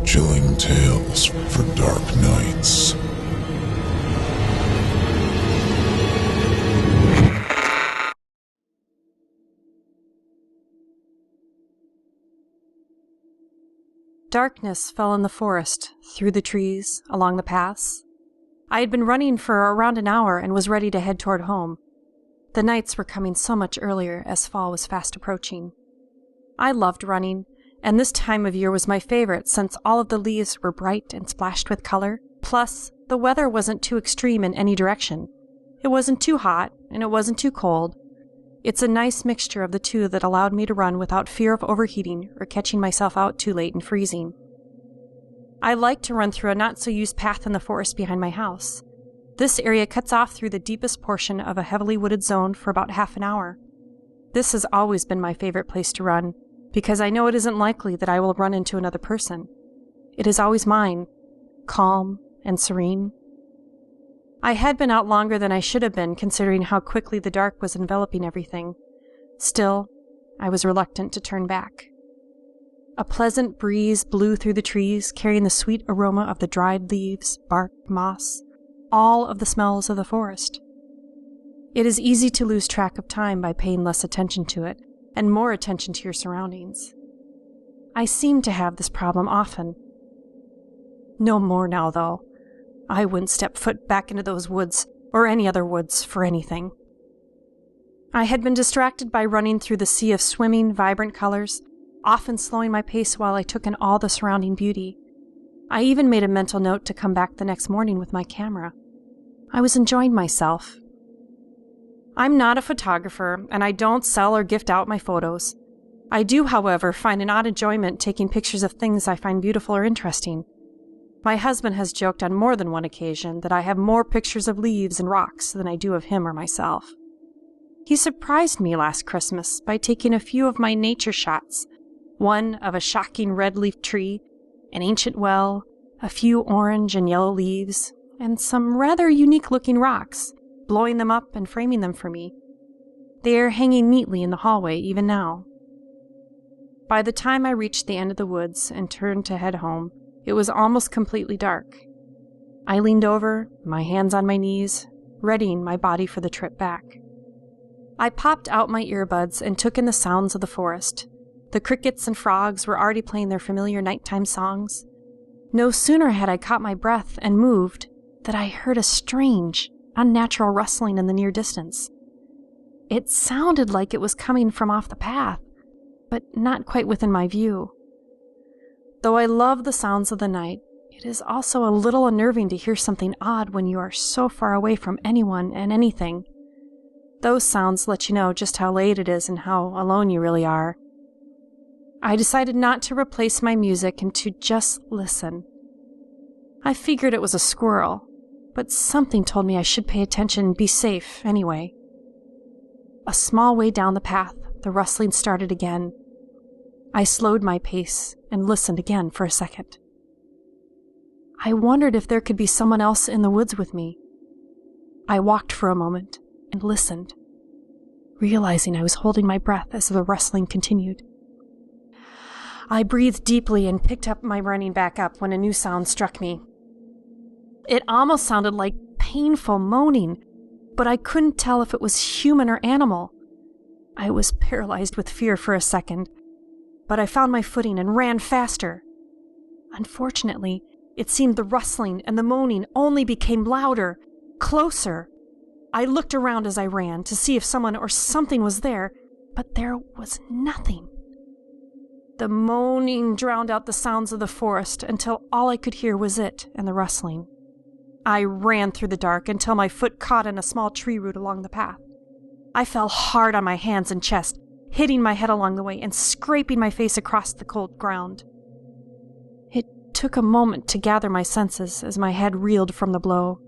chilling tales for dark nights. Darkness fell in the forest, through the trees, along the paths. I had been running for around an hour and was ready to head toward home. The nights were coming so much earlier as fall was fast approaching. I loved running, and this time of year was my favorite since all of the leaves were bright and splashed with color. Plus, the weather wasn't too extreme in any direction. It wasn't too hot, and it wasn't too cold. It's a nice mixture of the two that allowed me to run without fear of overheating or catching myself out too late and freezing. I like to run through a not-so-used path in the forest behind my house. This area cuts off through the deepest portion of a heavily wooded zone for about half an hour. This has always been my favorite place to run, because I know it isn't likely that I will run into another person. It is always mine, calm and serene. I had been out longer than I should have been, considering how quickly the dark was enveloping everything. Still, I was reluctant to turn back. A pleasant breeze blew through the trees, carrying the sweet aroma of the dried leaves, bark, moss, all of the smells of the forest. It is easy to lose track of time by paying less attention to it, and more attention to your surroundings. I seem to have this problem often. No more now, though. I wouldn't step foot back into those woods, or any other woods, for anything. I had been distracted by running through the sea of swimming, vibrant colors, often slowing my pace while I took in all the surrounding beauty. I even made a mental note to come back the next morning with my camera. I was enjoying myself. I'm not a photographer, and I don't sell or gift out my photos. I do, however, find an odd enjoyment taking pictures of things I find beautiful or interesting. My husband has joked on more than one occasion that I have more pictures of leaves and rocks than I do of him or myself. He surprised me last Christmas by taking a few of my nature shots, one of a shocking red-leaf tree, an ancient well, a few orange and yellow leaves, and some rather unique-looking rocks, blowing them up and framing them for me. They are hanging neatly in the hallway even now. By the time I reached the end of the woods and turned to head home, it was almost completely dark. I leaned over, my hands on my knees, readying my body for the trip back. I popped out my earbuds and took in the sounds of the forest. The crickets and frogs were already playing their familiar nighttime songs. No sooner had I caught my breath and moved that I heard a strange, unnatural rustling in the near distance. It sounded like it was coming from off the path, but not quite within my view. Though I love the sounds of the night, it is also a little unnerving to hear something odd when you are so far away from anyone and anything. Those sounds let you know just how late it is and how alone you really are. I decided not to replace my music and to just listen. I figured it was a squirrel, but something told me I should pay attention and be safe anyway. A small way down the path, the rustling started again. I slowed my pace and listened again for a second. I wondered if there could be someone else in the woods with me. I walked for a moment and listened, realizing I was holding my breath as the rustling continued. I breathed deeply and picked up my running back up when a new sound struck me. It almost sounded like painful moaning, but I couldn't tell if it was human or animal. I was paralyzed with fear for a second, but I found my footing and ran faster. Unfortunately, it seemed the rustling and the moaning only became louder, closer. I looked around as I ran to see if someone or something was there, but there was nothing. The moaning drowned out the sounds of the forest until all I could hear was it and the rustling. I ran through the dark until my foot caught in a small tree root along the path. I fell hard on my hands and chest, hitting my head along the way and scraping my face across the cold ground. It took a moment to gather my senses as my head reeled from the blow.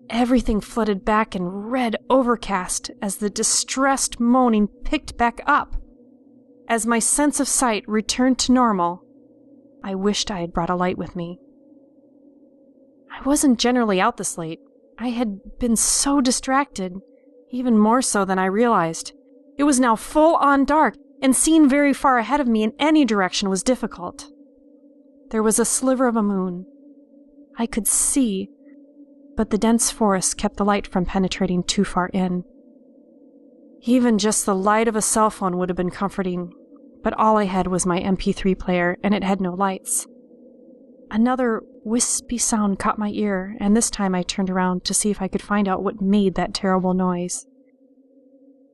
Everything flooded back in red overcast as the distressed moaning picked back up. As my sense of sight returned to normal, I wished I had brought a light with me. I wasn't generally out this late. I had been so distracted, even more so than I realized. It was now full-on dark, and seeing very far ahead of me in any direction was difficult. there was a sliver of a moon. I could see, but the dense forest kept the light from penetrating too far in. Even just the light of a cell phone would have been comforting, but all I had was my MP3 player, and it had no lights. Another wispy sound caught my ear, and this time I turned around to see if I could find out what made that terrible noise.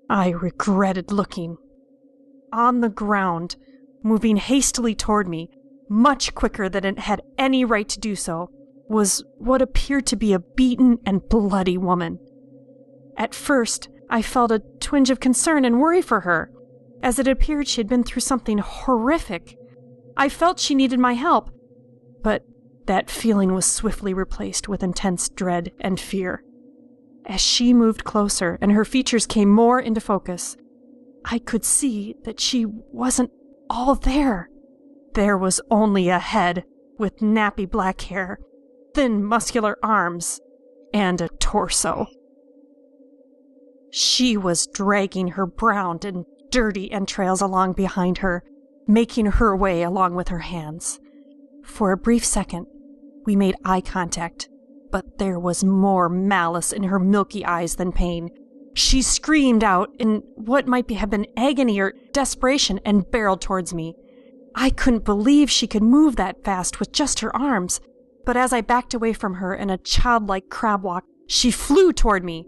I regretted looking. On the ground, moving hastily toward me, much quicker than it had any right to do so, was what appeared to be a beaten and bloody woman. At first, I felt a twinge of concern and worry for her, as it appeared she had been through something horrific. I felt she needed my help, but that feeling was swiftly replaced with intense dread and fear. As she moved closer and her features came more into focus, I could see that she wasn't all there. There was only a head with nappy black hair, thin muscular arms, and a torso. She was dragging her brown and dirty entrails along behind her, making her way along with her hands. For a brief second, we made eye contact, but there was more malice in her milky eyes than pain. She screamed out in what might have been agony or desperation and barreled towards me. I couldn't believe she could move that fast with just her arms, but as I backed away from her in a childlike crab walk, she flew toward me.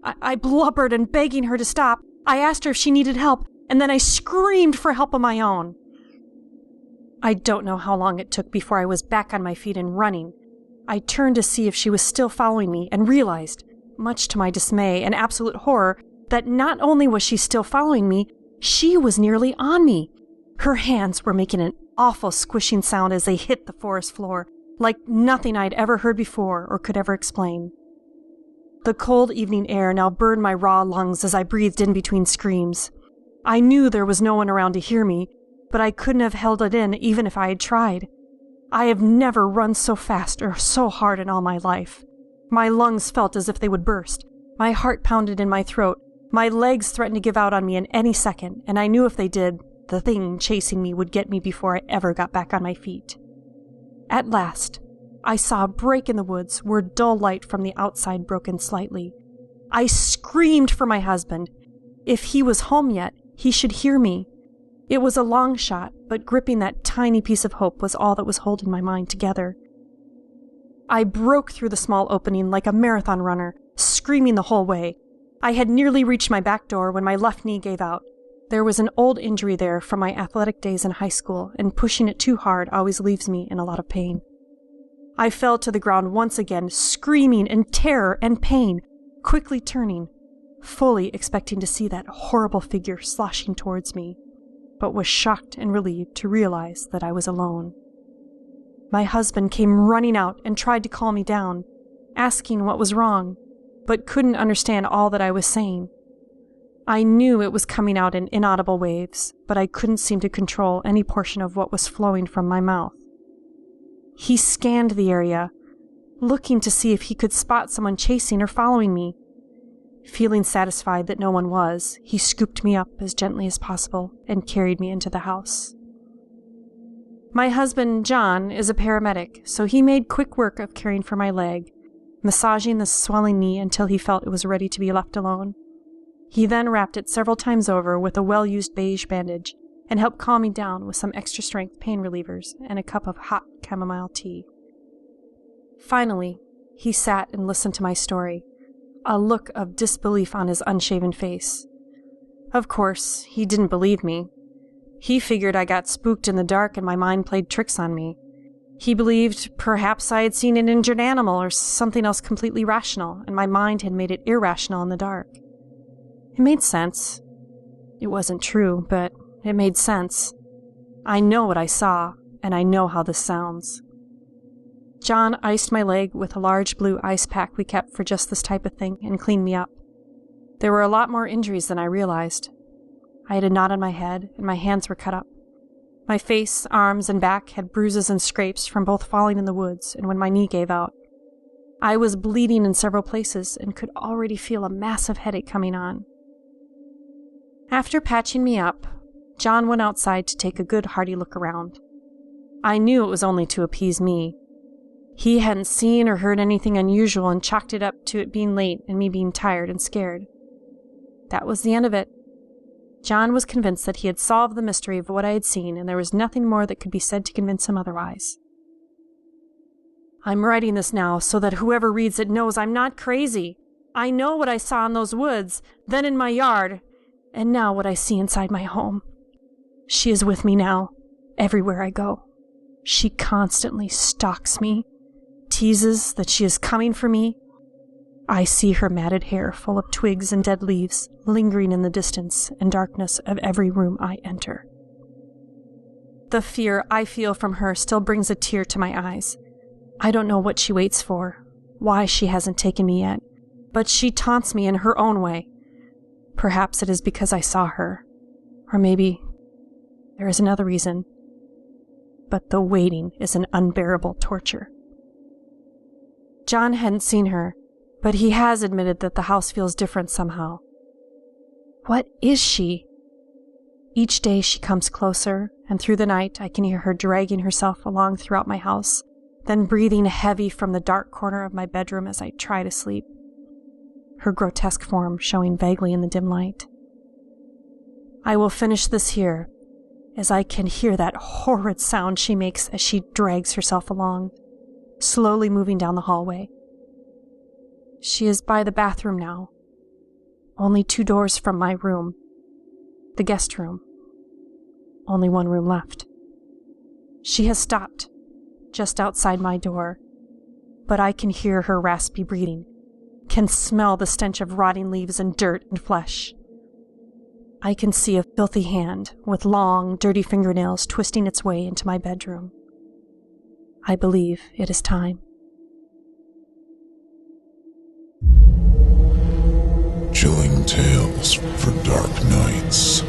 I blubbered and begging her to stop. I asked her if she needed help, and then I screamed for help of my own. I don't know how long it took before I was back on my feet and running. I turned to see if she was still following me and realized, much to my dismay and absolute horror, that not only was she still following me, she was nearly on me. Her hands were making an awful squishing sound as they hit the forest floor, like nothing I'd ever heard before or could ever explain. The cold evening air now burned my raw lungs as I breathed in between screams. I knew there was no one around to hear me, but I couldn't have held it in even if I had tried. I have never run so fast or so hard in all my life. My lungs felt as if they would burst. My heart pounded in my throat. My legs threatened to give out on me in any second, and I knew if they did, the thing chasing me would get me before I ever got back on my feet. At last, I saw a break in the woods where dull light from the outside broke in slightly. I screamed for my husband. If he was home yet, he should hear me. It was a long shot, but gripping that tiny piece of hope was all that was holding my mind together. I broke through the small opening like a marathon runner, screaming the whole way. I had nearly reached my back door when my left knee gave out. There was an old injury there from my athletic days in high school, and pushing it too hard always leaves me in a lot of pain. I fell to the ground once again, screaming in terror and pain, quickly turning, fully expecting to see that horrible figure sloshing towards me, but was shocked and relieved to realize that I was alone. My husband came running out and tried to calm me down, asking what was wrong, but couldn't understand all that I was saying. I knew it was coming out in inaudible waves, but I couldn't seem to control any portion of what was flowing from my mouth. He scanned the area, looking to see if he could spot someone chasing or following me. Feeling satisfied that no one was, he scooped me up as gently as possible and carried me into the house. My husband, John, is a paramedic, so he made quick work of caring for my leg, massaging the swelling knee until he felt it was ready to be left alone. He then wrapped it several times over with a well-used beige bandage and helped calm me down with some extra-strength pain relievers and a cup of hot chamomile tea. Finally, he sat and listened to my story, a look of disbelief on his unshaven face. Of course, he didn't believe me. He figured I got spooked in the dark and my mind played tricks on me. He believed perhaps I had seen an injured animal or something else completely rational, and my mind had made it irrational in the dark. It made sense. It wasn't true, but it made sense. I know what I saw, and I know how this sounds. John iced my leg with a large blue ice pack we kept for just this type of thing and cleaned me up. There were a lot more injuries than I realized. I had a knot on my head, and my hands were cut up. My face, arms, and back had bruises and scrapes from both falling in the woods and when my knee gave out. I was bleeding in several places and could already feel a massive headache coming on. After patching me up, John went outside to take a good hearty look around. I knew it was only to appease me. He hadn't seen or heard anything unusual and chalked it up to it being late and me being tired and scared. That was the end of it. John was convinced that he had solved the mystery of what I had seen, and there was nothing more that could be said to convince him otherwise. I'm writing this now so that whoever reads it knows I'm not crazy. I know what I saw in those woods, then in my yard, and now what I see inside my home. She is with me now, everywhere I go. She constantly stalks me, teases that she is coming for me. I see her matted hair full of twigs and dead leaves lingering in the distance and darkness of every room I enter. The fear I feel from her still brings a tear to my eyes. I don't know what she waits for, why she hasn't taken me yet, but she taunts me in her own way. Perhaps it is because I saw her, or maybe there is another reason. But the waiting is an unbearable torture. John hadn't seen her, but he has admitted that the house feels different somehow. What is she? Each day she comes closer, and through the night I can hear her dragging herself along throughout my house, then breathing heavy from the dark corner of my bedroom as I try to sleep, her grotesque form showing vaguely in the dim light. I will finish this here, as I can hear that horrid sound she makes as she drags herself along, slowly moving down the hallway. She is by the bathroom now, only 2 doors from my room, the guest room. Only 1 room left. She has stopped just outside my door, but I can hear her raspy breathing, can smell the stench of rotting leaves and dirt and flesh. I can see a filthy hand with long, dirty fingernails twisting its way into my bedroom. I believe it is time. Chilling tales for dark nights.